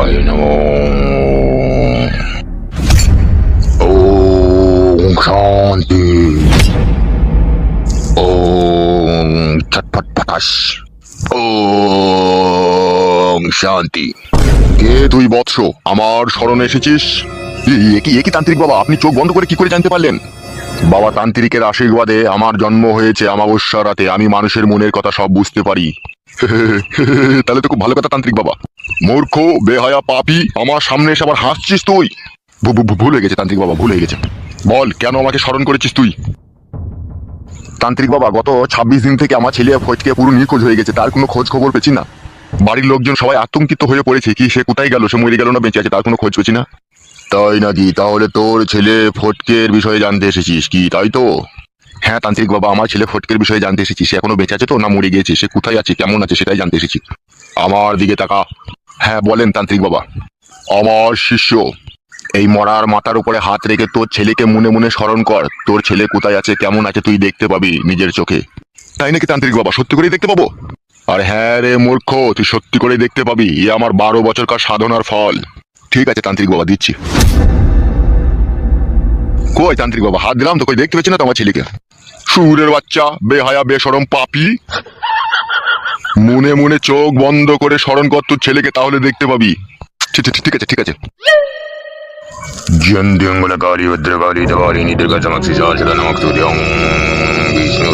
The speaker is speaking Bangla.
শিবায় নমঃ। ওম শান্তি। ওম ছটফট ফটাস। ওম শান্তি। কে তুই বৎস, আমার শরণে এসেছিস? একই তান্ত্রিক বাবা, আপনি চোখ বন্ধ করে কি করে জানতে পারলেন? বাবা তান্ত্রিকের আশীর্বাদে আমার জন্ম হয়েছে অমাবস্যা রাতে, আমি মানুষের মনের কথা সব বুঝতে পারি। তাহলে তো খুব ভালো কথা তান্ত্রিক বাবা। মূর্খ, বেহায়া, পাপী, আমার সামনে এসে আবার হাসছিস তুই? ভুল হয়ে গেছে তান্ত্রিক বাবা, ভুল হয়ে গেছে। বল, কেন আমাকে স্মরণ করেছিস তুই? তান্ত্রিক বাবা, গত 26 দিন থেকে আমার ছেলে ফটকে পুরো নিখোঁজ হয়ে গেছে, তার কোনো খোঁজ খবর পেছি না। বাড়ির লোকজন সবাই আতঙ্কিত হয়ে পড়েছে, কি সে কোথায় গেল, সে মরে গেল না বেঁচে আছে, তার কোনো খোঁজ পেছি না। তাই নাকি? তাহলে তোর ছেলে ফটকের বিষয়ে জানতে এসেছিস কি, তাই তো? হ্যাঁ তান্ত্রিক বাবা, আমার ছেলে ফটকের বিষয়ে জানতে এসেছি। সে এখনো বেঁচে আছে তো না মরে গিয়েছে, সে কোথায় আছে, কেমন আছে, সেটাই জানতে এসেছি। আমার দিকে তাকা। হ্যাঁ বলেন তান্ত্রিক বাবা। আমার শিষ্য, এই মরার মাথার উপরে হাত রেখে তোর ছেলেকে মনে মনে স্মরণ কর। তোর ছেলে কোথায় আছে, কেমন আছে, তুই দেখতে পাবি নিজের চোখে। তাই নাকি তান্ত্রিক বাবা? সত্যি করেই দেখতে পাবো? আর হ্যাঁ রে মূর্খ, তুই সত্যি করেই দেখতে পাবি। এ আমার 12 বছরকার সাধনার ফল। ঠিক আছে তান্ত্রিক বাবা, দিচ্ছি। কই তান্ত্রিক বাবা, হাত দিলাম তো, কই দেখতে পাচ্ছি না তো আমার ছেলেকে। সুরের বাচ্চা, বেহায়া, বেশরম, পাপী। মনে মনে চোখ বন্ধ করে স্মরণ কর তোর ছেলেকে, তাহলে দেখতে পাবি। ঠিক আছে। জন্ডিঙ্গলকারী ভদ্রকালী দেবালিনী দুর্গা চমক শ্রী সহস্র নমক তুর্যং বিষ্ণু।